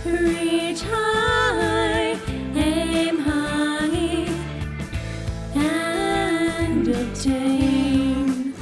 Reach high, aim high, and obtain.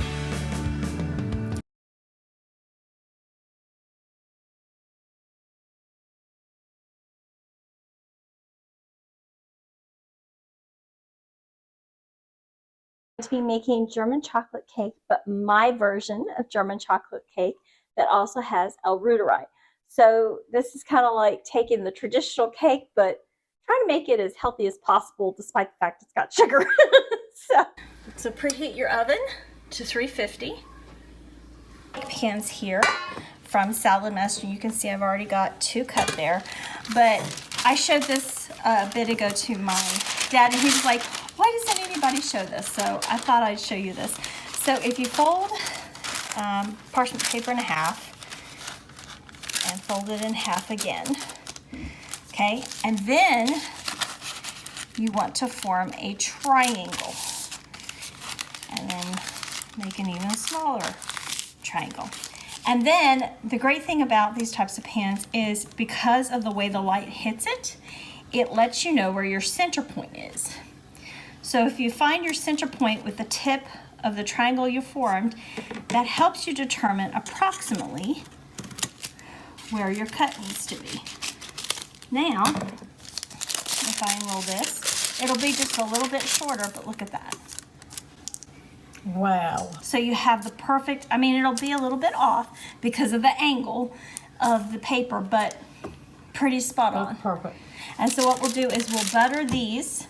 To be making German chocolate cake, but my version of German chocolate cake that also has L-Reuteri. So this is kind of like taking the traditional cake, but trying to make it as healthy as possible, despite the fact it's got sugar. So preheat your oven to 350. Pans here from Salad Master. You can see I've already got 2 cut there, but I showed this a bit ago to my dad, and he was like, why doesn't anybody show this? So I thought I'd show you this. So if you fold parchment paper in half and fold it in half again, okay, and then you want to form a triangle and then make an even smaller triangle. And then the great thing about these types of pans is because of the way the light hits it, it lets you know where your center point is. So if you find your center point with the tip of the triangle you formed, that helps you determine approximately where your cut needs to be. Now, if I unroll this, it'll be just a little bit shorter, but look at that. Wow. So you have the perfect, I mean, it'll be a little bit off because of the angle of the paper, but pretty spot on. That's perfect. And so what we'll do is we'll butter these,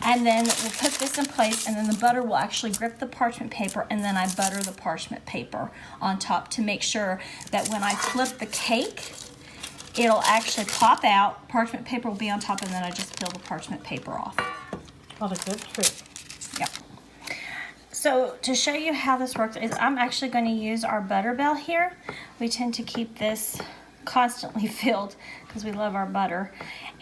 and then we'll put this in place, and then the butter will actually grip the parchment paper, and then I butter the parchment paper on top to make sure that when I flip the cake, it'll actually pop out, parchment paper will be on top, and then I just peel the parchment paper off. What a good trick. Yep. So to show you how this works is I'm actually going to use our butter bell here. We tend to keep this constantly filled because we love our butter.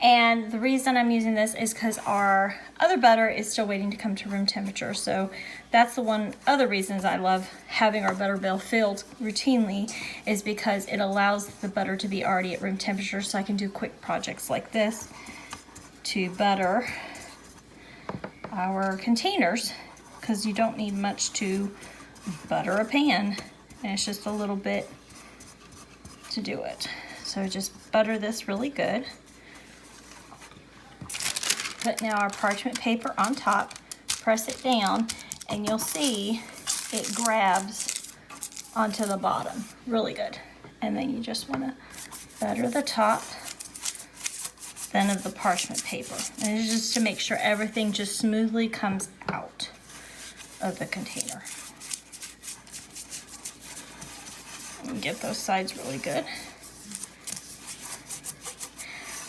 And the reason I'm using this is because our other butter is still waiting to come to room temperature. So that's the one other reasons I love having our butter bell filled routinely, is because it allows the butter to be already at room temperature, so I can do quick projects like this to butter our containers, because you don't need much to butter a pan, and it's just a little bit to do it. So just butter this really good. Put now our parchment paper on top, press it down, and you'll see it grabs onto the bottom really good. And then you just want to butter the top then of the parchment paper. And it's just to make sure everything just smoothly comes out of the container. And get those sides really good.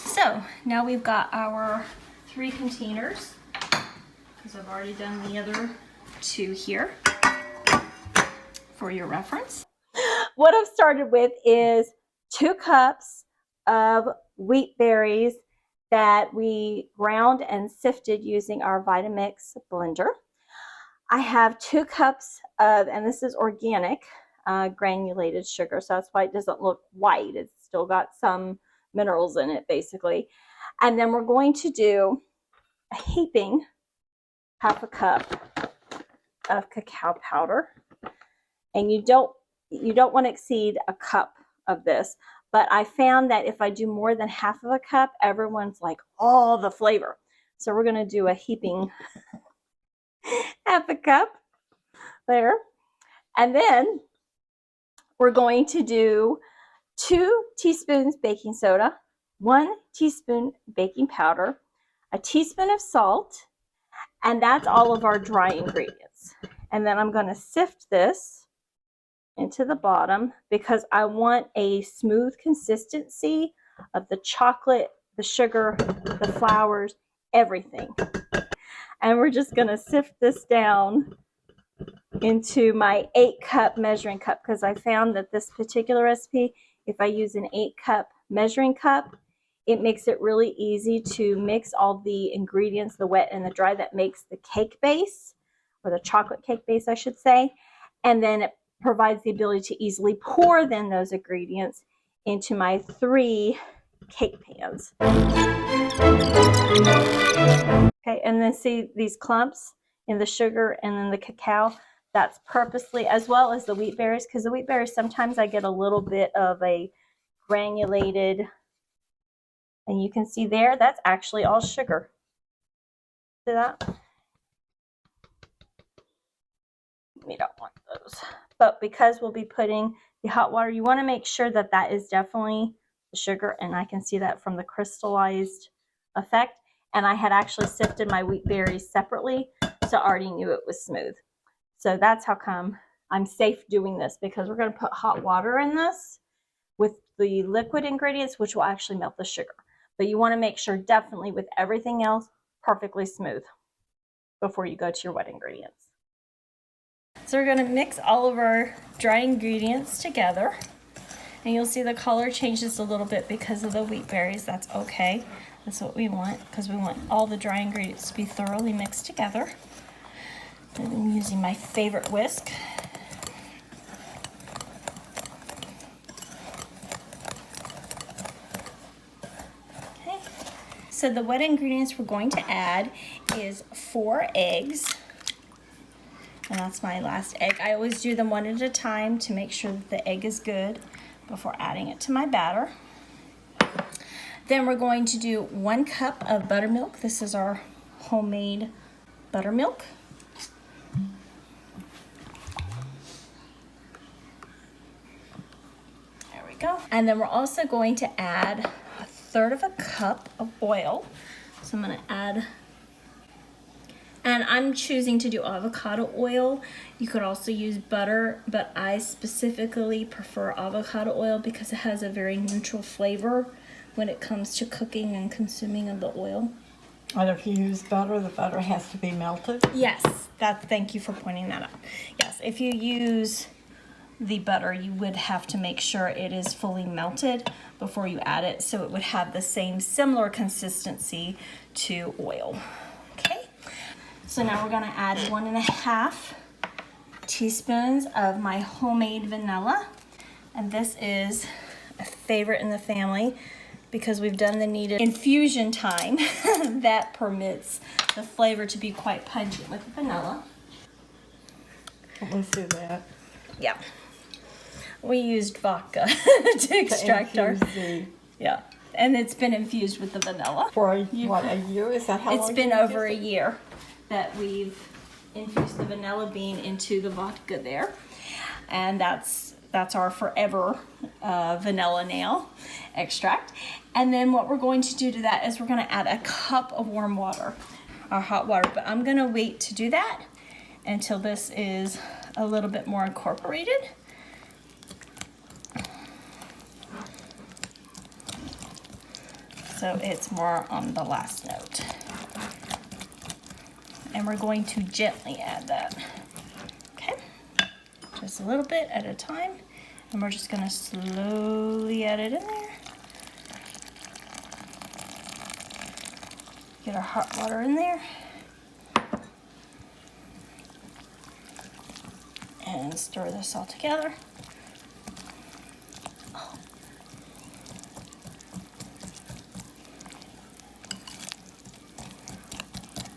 So now we've got our 3 containers, because I've already done the other 2 here for your reference. What I've started with is 2 cups of wheat berries that we ground and sifted using our Vitamix blender. I have 2 cups of, and this is organic, granulated sugar, so that's why it doesn't look white. It's still got some minerals in it, basically. And then we're going to do a heaping, 1/2 cup of cacao powder. And you don't want to exceed a cup of this. But I found that if I do more than 1/2 cup, everyone's like, oh, the flavor. So we're going to do a heaping 1/2 cup there. And then we're going to do 2 teaspoons baking soda, 1 teaspoon baking powder, a teaspoon of salt, and that's all of our dry ingredients. And then I'm going to sift this into the bottom because I want a smooth consistency of the chocolate, the sugar, the flours, everything. And we're just going to sift this down into my 8-cup measuring cup, because I found that this particular recipe, if I use an 8-cup measuring cup, it makes it really easy to mix all the ingredients, the wet and the dry, that makes the cake base, or the chocolate cake base, I should say. And then it provides the ability to easily pour then those ingredients into my 3 cake pans. Okay, and then see these clumps in the sugar and then the cacao? That's purposely, as well as the wheat berries, because the wheat berries, sometimes I get a little bit of a granulated, and you can see there, that's actually all sugar. See that? We don't want those. But because we'll be putting the hot water, you want to make sure that that is definitely the sugar, and I can see that from the crystallized effect. And I had actually sifted my wheat berries separately, so I already knew it was smooth. So that's how come I'm safe doing this, because we're going to put hot water in this with the liquid ingredients, which will actually melt the sugar. But you want to make sure definitely with everything else perfectly smooth before you go to your wet ingredients. So we're going to mix all of our dry ingredients together, and you'll see the color changes a little bit because of the wheat berries. That's okay. That's what we want, because we want all the dry ingredients to be thoroughly mixed together. And I'm using my favorite whisk. Okay. So the wet ingredients we're going to add is 4 eggs. And that's my last egg. I always do them one at a time to make sure that the egg is good before adding it to my batter. Then we're going to do 1 cup of buttermilk. This is our homemade buttermilk. There we go. And then we're also going to add 1/3 cup of oil. So I'm going to add, and I'm choosing to do avocado oil. You could also use butter, but I specifically prefer avocado oil because it has a very neutral flavor when it comes to cooking and consuming of the oil. And if you use butter, the butter has to be melted? Yes, thank you for pointing that out. Yes, if you use the butter, you would have to make sure it is fully melted before you add it, so it would have the same similar consistency to oil. Okay, so now we're going to add 1.5 teaspoons of my homemade vanilla, and this is a favorite in the family because we've done the needed infusion time that permits the flavor to be quite pungent with the vanilla. Let's do that. Yeah. We used vodka to extract our... Yeah. And it's been infused with the vanilla. For a year? Is that how long? It's been over a year that we've infused the vanilla bean into the vodka there. And that's our forever vanilla nail extract. And then what we're going to do to that is we're going to add a cup of warm water, our hot water. But I'm going to wait to do that until this is a little bit more incorporated. So it's more on the last note. And we're going to gently add that. Okay, just a little bit at a time. And we're just gonna slowly add it in there. Get our hot water in there. And stir this all together.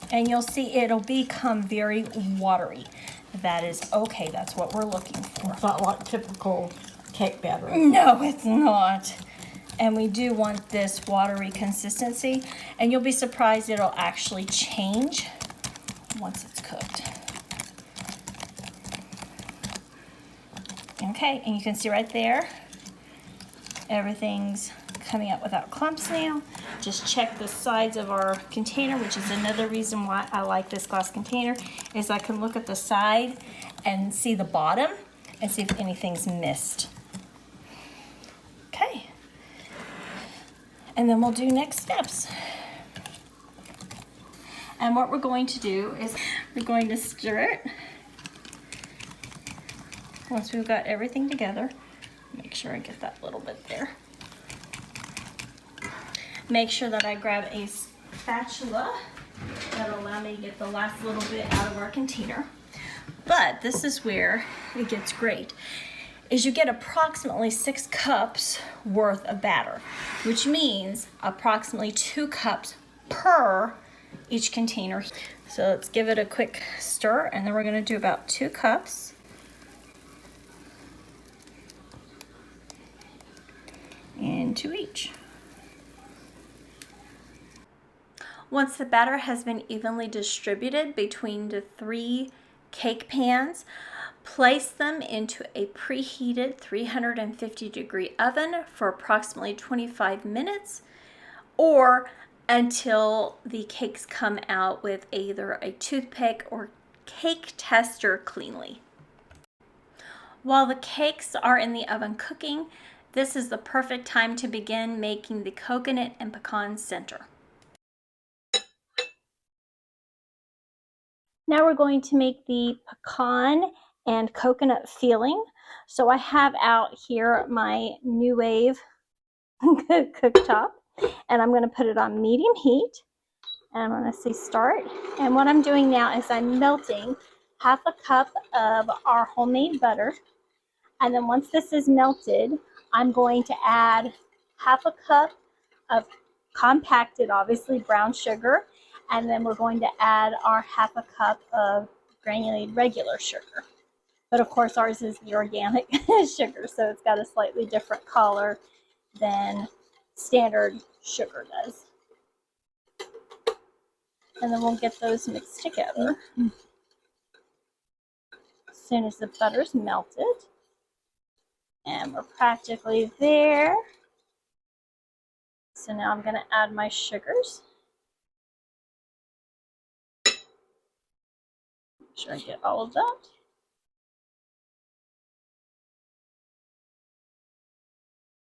And you'll see it'll become very watery. That is okay, that's what we're looking for. It's not like typical cake batter. No, it's not. And we do want this watery consistency, and you'll be surprised it'll actually change once it's cooked. Okay, and you can see right there, everything's coming up without clumps now. Just check the sides of our container, which is another reason why I like this glass container, is I can look at the side and see the bottom and see if anything's missed. Okay. And then we'll do next steps. And what we're going to do is we're going to stir it. Once we've got everything together, make sure I get that little bit there. Make sure that I grab a spatula that'll allow me to get the last little bit out of our container. But this is where it gets great. is you get approximately 6 cups worth of batter, which means approximately 2 cups per each container. So let's give it a quick stir, and then we're going to do about 2 cups. Into each. Once the batter has been evenly distributed between the 3 cake pans, place them into a preheated 350-degree oven for approximately 25 minutes or until the cakes come out with either a toothpick or cake tester cleanly. While the cakes are in the oven cooking, this is the perfect time to begin making the coconut and pecan center. Now we're going to make the pecan and coconut filling. So I have out here my New Wave cooktop, and I'm going to put it on medium heat. And I'm going to say start. And what I'm doing now is I'm melting half a cup of our homemade butter. And then once this is melted, I'm going to add half a cup of compacted, obviously, brown sugar. And then we're going to add our half a cup of granulated regular sugar. But of course, ours is the organic sugar, so it's got a slightly different color than standard sugar does. And then we'll get those mixed together. As soon as the butter's melted. And we're practically there. So now I'm going to add my sugars. Make sure I get all of that.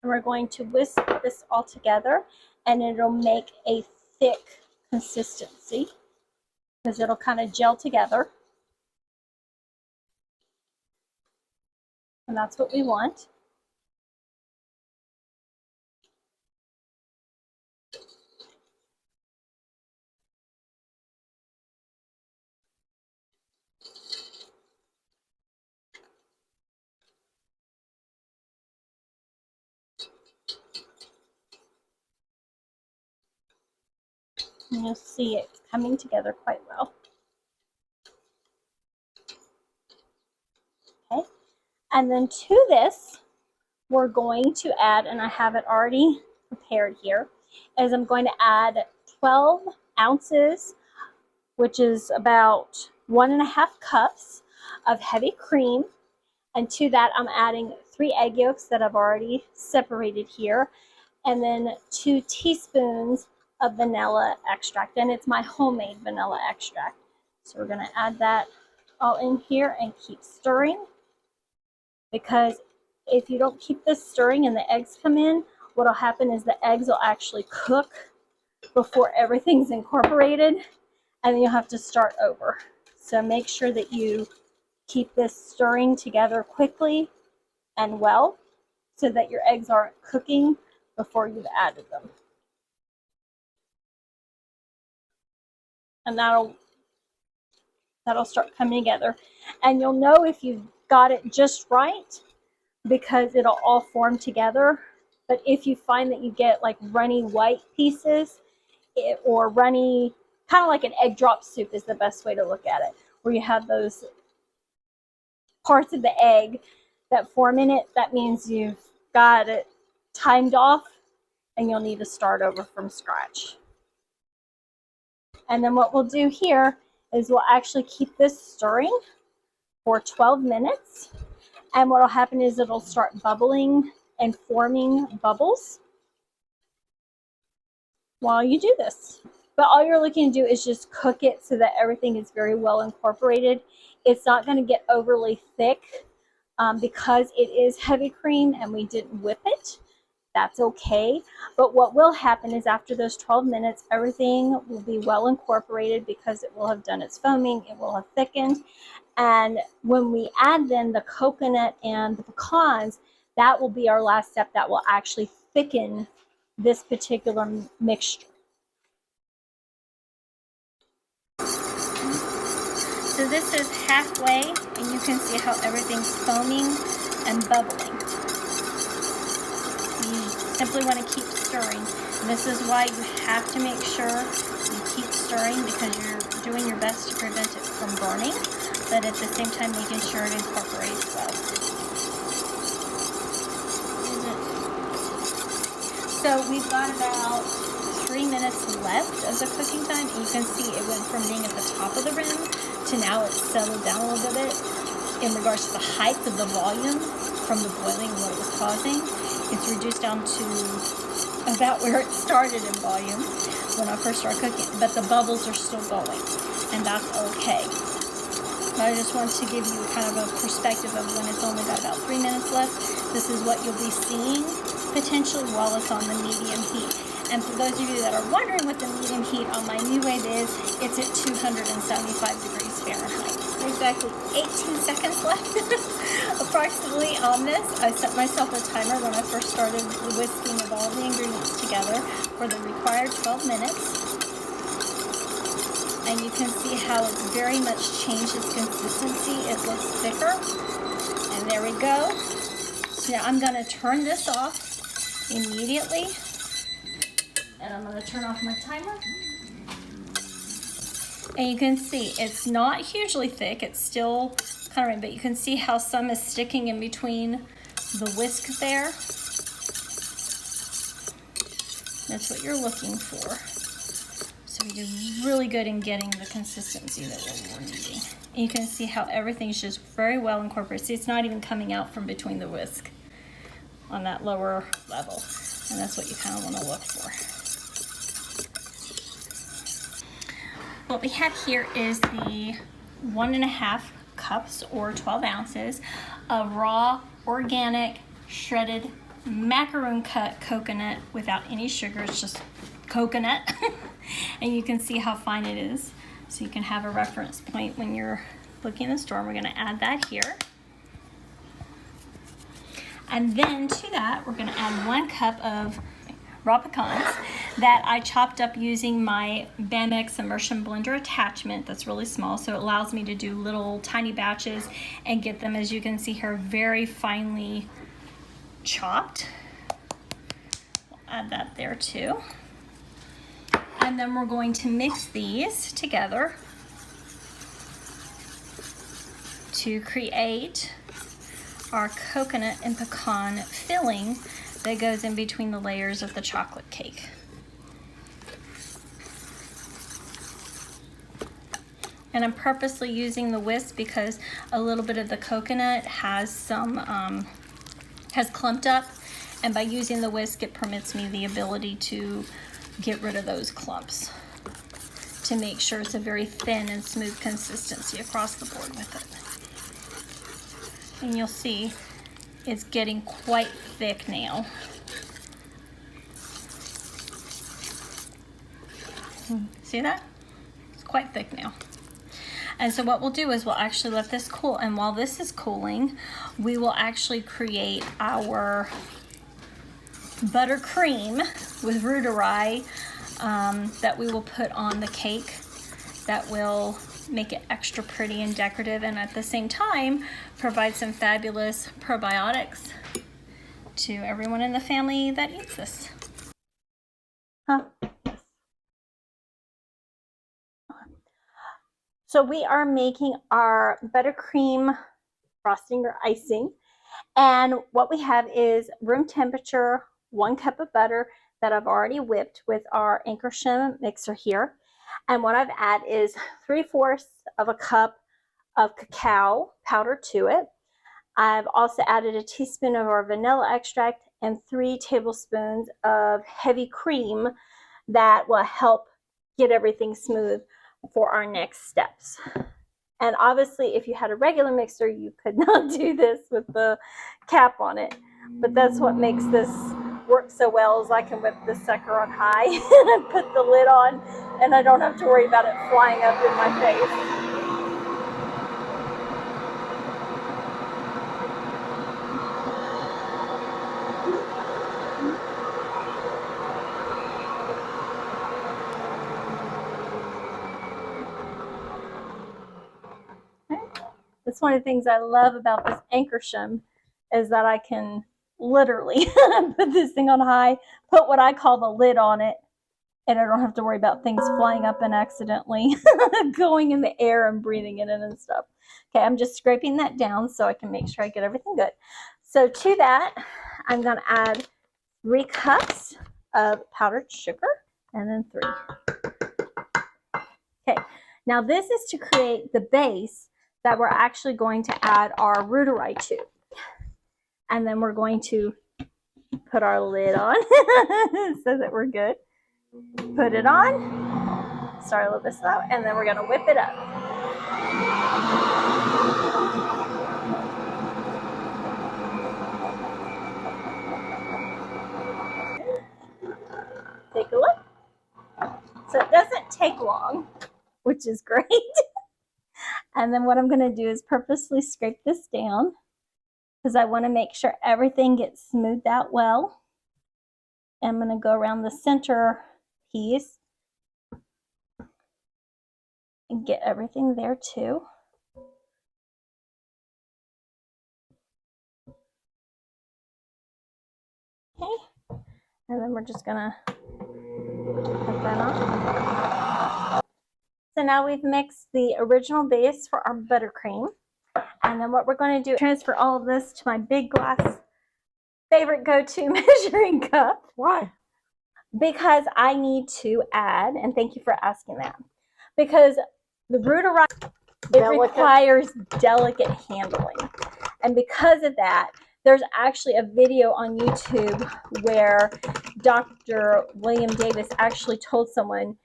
And we're going to whisk this all together, and it'll make a thick consistency because it'll kind of gel together. And that's what we want. And you'll see it coming together quite well. Okay, and then to this, we're going to add, and I have it already prepared here, is I'm going to add 12 ounces, which is about 1.5 cups of heavy cream. And to that, I'm adding 3 egg yolks that I've already separated here, and then 2 teaspoons of vanilla extract, and it's my homemade vanilla extract. So we're going to add that all in here and keep stirring, because if you don't keep this stirring and the eggs come in, what will happen is the eggs will actually cook before everything's incorporated, and then you'll have to start over. So make sure that you keep this stirring together quickly and well so that your eggs aren't cooking before you've added them. And that'll start coming together. And you'll know if you've got it just right because it'll all form together. But if you find that you get like runny white pieces or runny, kind of like an egg drop soup is the best way to look at it, where you have those parts of the egg that form in it, that means you've got it timed off and you'll need to start over from scratch. And then what we'll do here is we'll actually keep this stirring for 12 minutes. And what will happen is it'll start bubbling and forming bubbles while you do this. But all you're looking to do is just cook it so that everything is very well incorporated. It's not going to get overly thick because it is heavy cream and we didn't whip it. That's okay. But what will happen is after those 12 minutes, everything will be well incorporated because it will have done its foaming, it will have thickened. And when we add then the coconut and the pecans, that will be our last step that will actually thicken this particular mixture. So this is halfway, and you can see how everything's foaming. and bubbling. You simply want to keep stirring. And this is why you have to make sure you keep stirring, because you're doing your best to prevent it from burning, but at the same time making sure it incorporates well. So we've got about 3 minutes left of the cooking time, and you can see it went from being at the top of the rim to now it's settled down a little bit in regards to the height of the volume from the boiling and what it was causing. It's reduced down to about where it started in volume when I first started cooking, but the bubbles are still going, and that's okay. But I just wanted to give you kind of a perspective of when it's only got about 3 minutes left. This is what you'll be seeing potentially while it's on the medium heat. And for those of you that are wondering what the medium heat on my new wave is, it's at 275 degrees Fahrenheit. Exactly 18 seconds left approximately on this. I set myself a timer when I first started the whisking of all the ingredients together for the required 12 minutes. And you can see how it's very much changed its consistency. It looks thicker. And there we go. So now I'm going to turn this off immediately. And I'm going to turn off my timer. And you can see it's not hugely thick. It's still kind of, but you can see how some is sticking in between the whisk there. That's what you're looking for. So we did really good in getting the consistency that we're needing. And you can see how everything's just very well incorporated. See, it's not even coming out from between the whisk on that lower level. And that's what you kind of want to look for. What we have here is the 1.5 cups or 12 ounces of raw, organic, shredded, macaroon cut coconut without any sugar. It's just coconut. And you can see how fine it is. So you can have a reference point when you're looking in the store. We're going to add that here. And then to that, we're going to add 1 cup of raw pecans that I chopped up using my Bamex immersion blender attachment that's really small, so it allows me to do little tiny batches and get them, as you can see here, very finely chopped. We'll add that there too. And then we're going to mix these together to create our coconut and pecan filling that goes in between the layers of the chocolate cake. And I'm purposely using the whisk because a little bit of the coconut has some, has clumped up, and by using the whisk it permits me the ability to get rid of those clumps to make sure it's a very thin and smooth consistency across the board with it. And you'll see it's getting quite thick now. See that? It's quite thick now. And so what we'll do is we'll actually let this cool, and while this is cooling, we will actually create our buttercream with Reuteri that we will put on the cake that will make it extra pretty and decorative, and at the same time provide some fabulous probiotics to everyone in the family that eats this. So we are making our buttercream frosting or icing, and what we have is room temperature 1 cup of butter that I've already whipped with our Ankersham mixer here. And what I've added is 3/4 of a cup of cacao powder to it. I've also added a teaspoon of our vanilla extract and 3 tablespoons of heavy cream that will help get everything smooth for our next steps. And obviously, if you had a regular mixer, you could not do this with the cap on it. But that's what makes this work so well, is I can whip this sucker on high and put the lid on, and I don't have to worry about it flying up in my face. That's one of the things I love about this Ankersham is that I can literally put this thing on high, put what I call the lid on it, and I don't have to worry about things flying up and accidentally going in the air and breathing it in and stuff. Okay, I'm just scraping that down so I can make sure I get everything good. So to that, I'm going to add 3 cups of powdered sugar, and then 3. Okay, now this is to create the base that we're actually going to add our Reuteri to. And then we're going to put our lid on so that we're good. Put it on, start a little bit slow, and then we're going to whip it up. Take a look. So it doesn't take long, which is great. And then what I'm going to do is purposely scrape this down because I want to make sure everything gets smoothed out well. I'm going to go around the center piece and get everything there too. Okay, and then we're just going to put that on. So now we've mixed the original base for our buttercream. And then what we're going to do is transfer all of this to my big glass favorite go-to measuring cup. Why? Because I need to add, and thank you for asking that, because the Reuteri, it requires delicate handling. And because of that, there's actually a video on YouTube where Dr. William Davis actually told someone,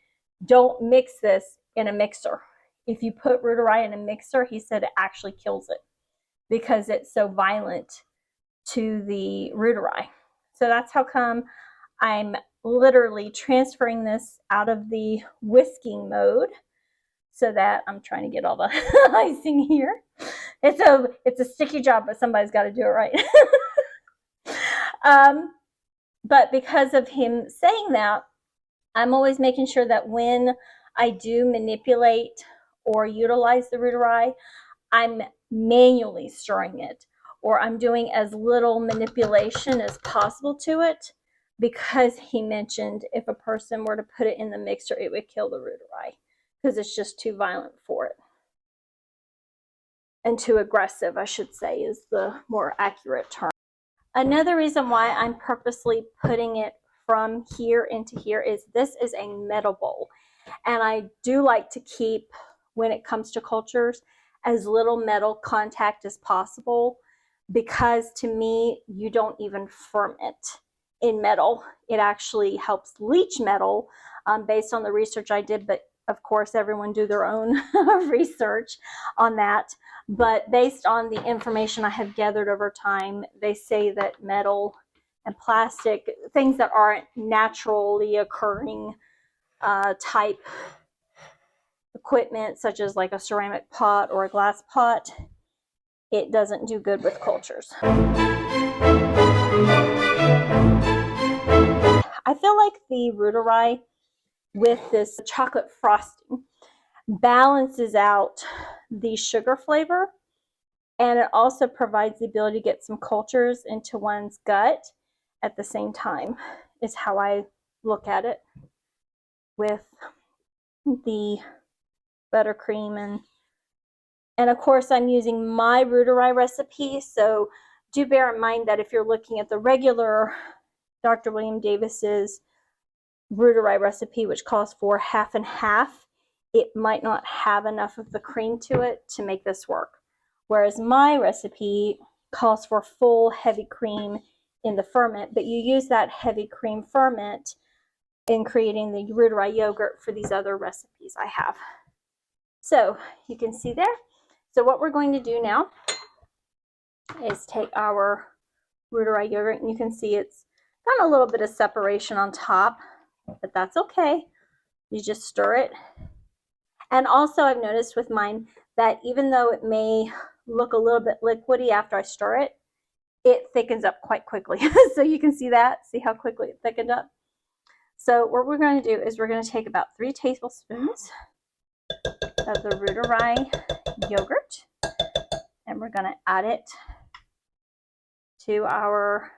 don't mix this in a mixer. If you put Reuteri in a mixer, he said it actually kills it because it's so violent to the Reuteri. So that's how come I'm literally transferring this out of the whisking mode so that I'm trying to get all the icing here. It's a sticky job, but somebody's got to do it right. But because of him saying that, I'm always making sure that when I do manipulate or utilize the Reuteri, I'm manually stirring it, or I'm doing as little manipulation as possible to it, because he mentioned if a person were to put it in the mixer, it would kill the Reuteri because it's just too violent for it. And too aggressive, I should say, is the more accurate term. Another reason why I'm purposely putting it from here into here is this is a metal bowl. And I do like to keep, when it comes to cultures, as little metal contact as possible, because to me, you don't even ferment in metal. It actually helps leach metal based on the research I did, but of course, everyone do their own research on that. But based on the information I have gathered over time, they say that metal and plastic, things that aren't naturally occurring type equipment, such as like a ceramic pot or a glass pot, it doesn't do good with cultures. I feel like the Reuteri with this chocolate frosting balances out the sugar flavor, and it also provides the ability to get some cultures into one's gut at the same time, is how I look at it with the buttercream. And of course I'm using my Reuteri recipe, so do bear in mind that if you're looking at the regular Dr. William Davis's Reuteri recipe, which calls for half and half, it might not have enough of the cream to it to make this work. Whereas my recipe calls for full heavy cream in the ferment, but you use that heavy cream ferment in creating the Reuteri yogurt for these other recipes I have. So you can see there. So what we're going to do now is take our Reuteri yogurt, and you can see it's got a little bit of separation on top, but that's okay. You just stir it. And also I've noticed with mine that even though it may look a little bit liquidy after I stir it, it thickens up quite quickly. So you can see that, see how quickly it thickened up. So what we're going to do is we're going to take about 3 tablespoons of the Reuteri yogurt, and we're going to add it to our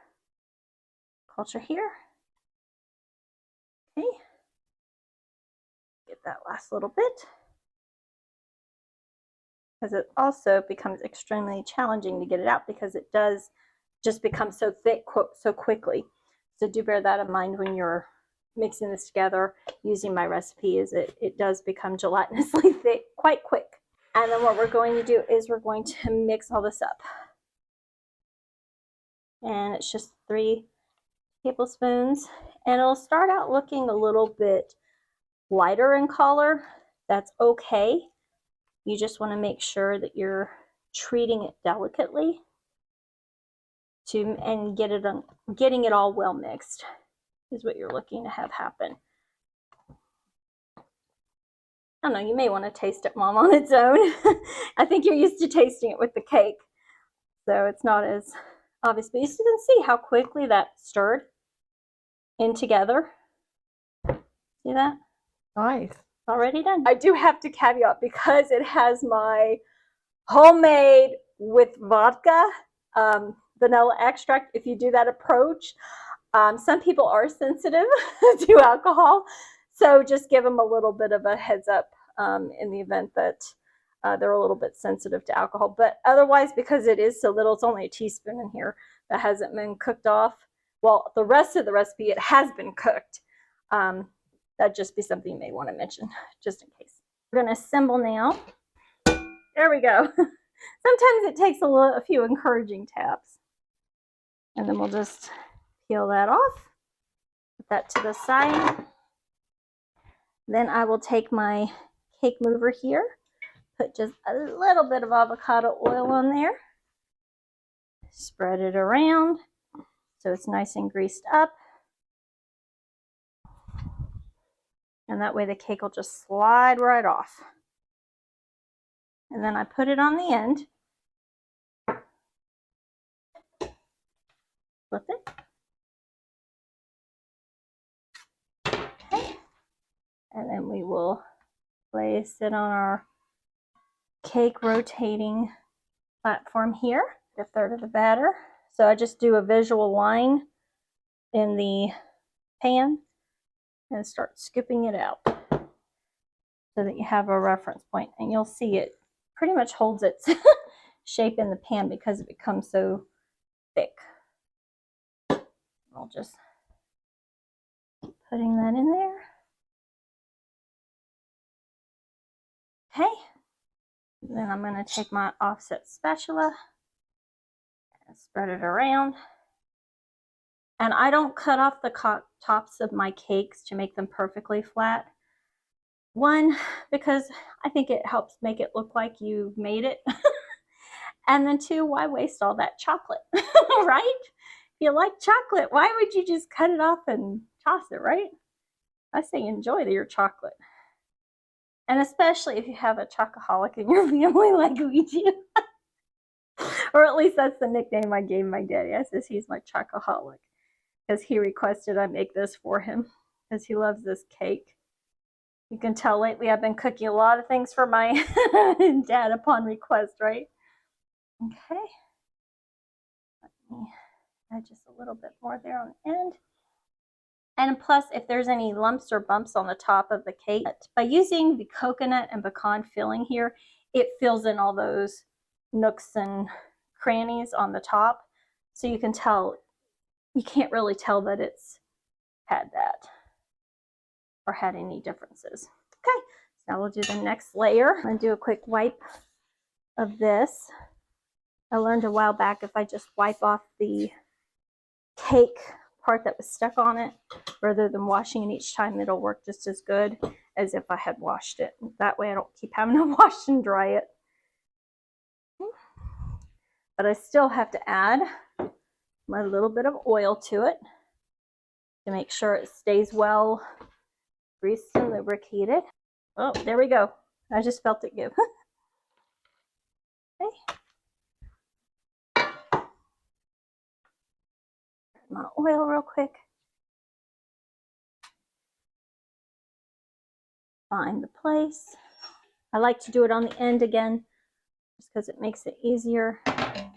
culture here. Okay, get that last little bit, because it also becomes extremely challenging to get it out because it does just become so thick so quickly. So do bear that in mind when you're mixing this together using my recipe, is it does become gelatinously thick quite quick. And then what we're going to do is we're going to mix all this up. And it's just 3 tablespoons. And it'll start out looking a little bit lighter in color. That's okay. You just want to make sure that you're treating it delicately and getting it all well mixed is what you're looking to have happen. I don't know, you may want to taste it, Mom, on its own. I think you're used to tasting it with the cake, so it's not as obvious. But you can see how quickly that stirred in together. See that? Nice. Already done. I do have to caveat, because it has my homemade with vodka vanilla extract. If you do that approach, some people are sensitive to alcohol, so just give them a little bit of a heads up in the event that they're a little bit sensitive to alcohol. But otherwise, because it is so little, it's only a teaspoon in here that hasn't been cooked off. Well, the rest of the recipe, it has been cooked. That'd just be something you may want to mention, just in case. We're going to assemble now. There we go. Sometimes it takes a few encouraging taps. And then we'll just peel that off. Put that to the side. Then I will take my cake mover here, put just a little bit of avocado oil on there, spread it around so it's nice and greased up. And that way the cake will just slide right off. And then I put it on the end. Flip it. Okay. And then we will place it on our cake rotating platform here. A third of the batter. So I just do a visual line in the pan and start scooping it out so that you have a reference point, and you'll see it pretty much holds its shape in the pan because it becomes so thick. I'll just keep putting that in there. Okay, then I'm going to take my offset spatula and spread it around. And I don't cut off the tops of my cakes to make them perfectly flat. One, because I think it helps make it look like you made it. And then 2, why waste all that chocolate, right? If you like chocolate, why would you just cut it off and toss it, right? I say enjoy your chocolate. And especially if you have a chocoholic in your family like we do. Or at least that's the nickname I gave my daddy. I says he's my chocoholic, because he requested I make this for him because he loves this cake. You can tell lately I've been cooking a lot of things for my dad upon request, right? Okay. Let me add just a little bit more there on the end. And plus, if there's any lumps or bumps on the top of the cake, by using the coconut and pecan filling here, it fills in all those nooks and crannies on the top. So you can tell, you can't really tell that it's had that or had any differences. Okay, so now we'll do the next layer. I'm going to do a quick wipe of this. I learned a while back if I just wipe off the cake part that was stuck on it, rather than washing it each time, it'll work just as good as if I had washed it. That way I don't keep having to wash and dry it. But I still have to add my little bit of oil to it to make sure it stays well greased and lubricated. Oh, there we go. I just felt it give. Okay. My oil real quick. Find the place. I like to do it on the end again, just because it makes it easier. Kind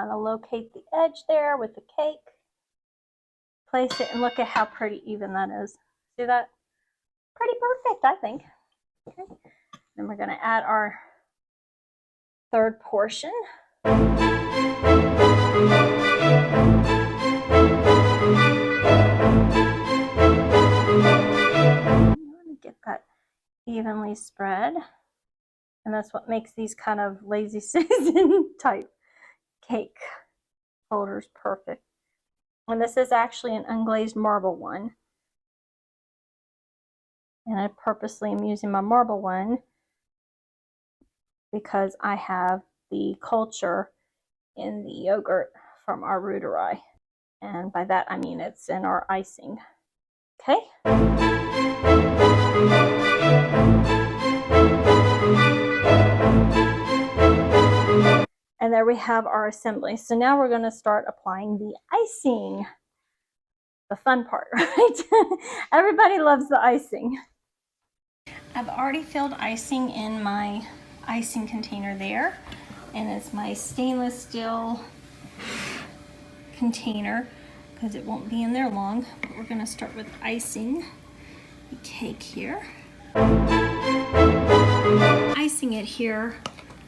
kind of locate the edge there with the cake. Place it, and look at how pretty even that is. See that? Pretty perfect, I think. Okay. Then we're going to add our third portion. You want to get that evenly spread. And that's what makes these kind of lazy Susan type cake holders perfect. And this is actually an unglazed marble one. And I purposely am using my marble one because I have the culture in the yogurt from our Reuteri. And by that I mean it's in our icing. Okay? And there we have our assembly. So now we're going to start applying the icing. The fun part, right? Everybody loves the icing. I've already filled icing in my icing container there. And it's my stainless steel container because it won't be in there long. But we're going to start with icing the cake here. Icing it here,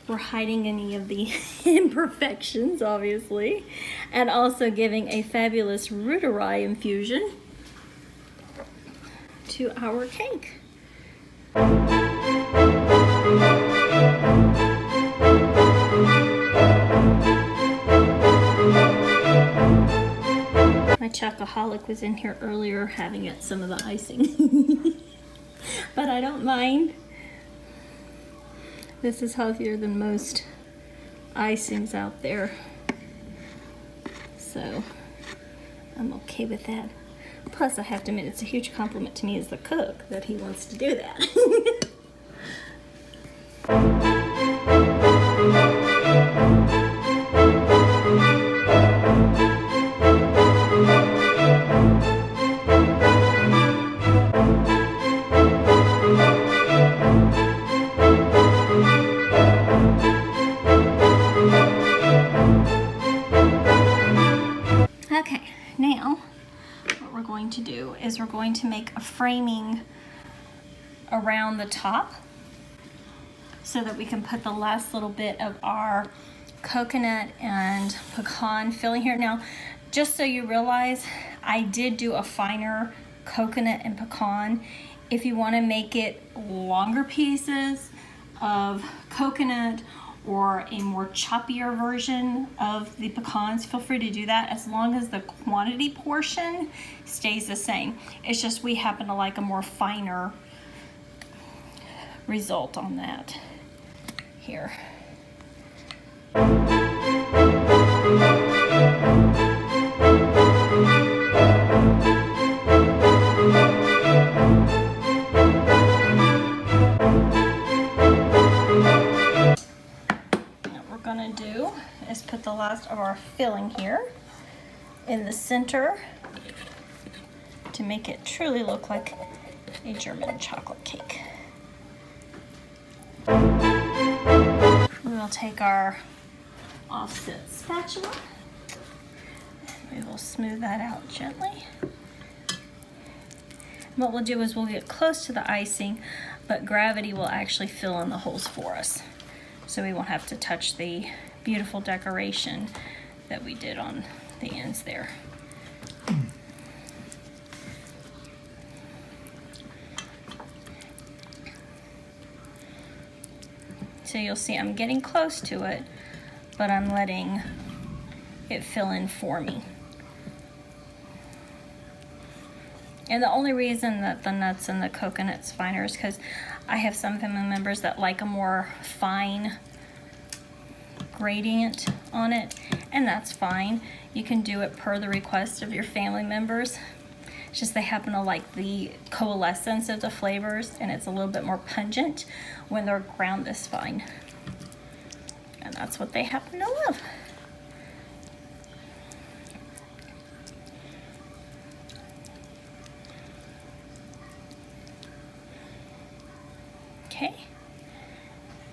we're hiding any of the imperfections, obviously, and also giving a fabulous Reuteri infusion to our cake. My chocoholic was in here earlier having some of the icing, but I don't mind. This is healthier than most icings out there, so I'm okay with that. Plus, I have to admit, it's a huge compliment to me as the cook that he wants to do that. Okay, now what we're going to do is we're going to make a framing around the top so that we can put the last little bit of our coconut and pecan filling here. Now, just so you realize, I did do a finer coconut and pecan. If you want to make it longer pieces of coconut or a more choppier version of the pecans, feel free to do that as long as the quantity portion stays the same. It's just we happen to like a more finer result on that here. Do is put the last of our filling here in the center to make it truly look like a German chocolate cake. We will take our offset spatula and we will smooth that out gently. What we'll do is we'll get close to the icing, but gravity will actually fill in the holes for us, so we won't have to touch the beautiful decoration that we did on the ends there. So you'll see I'm getting close to it, but I'm letting it fill in for me. And the only reason that the nuts and the coconut's finer is because I have some family members that like a more fine gradient on it, and that's fine. You can do it per the request of your family members. It's just they happen to like the coalescence of the flavors, and it's a little bit more pungent when they're ground this fine. And that's what they happen to love. Okay,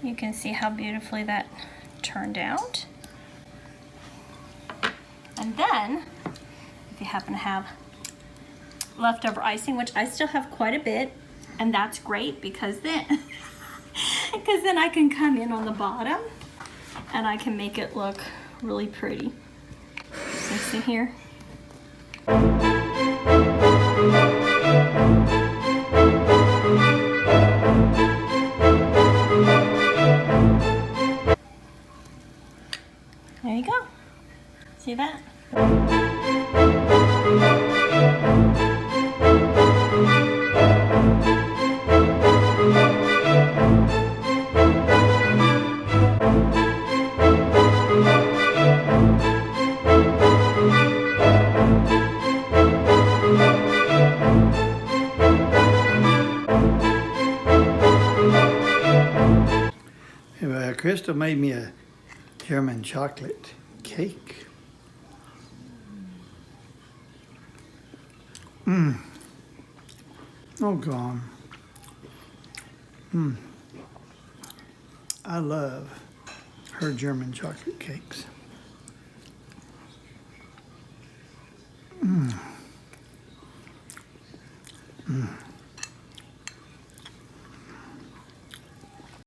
you can see how beautifully that turned out. And then, if you happen to have leftover icing, which I still have quite a bit, and that's great because then, I can come in on the bottom and I can make it look really pretty. So see here. There you go. See that? Crystal made me a German chocolate cake. Oh, God. I love her German chocolate cakes.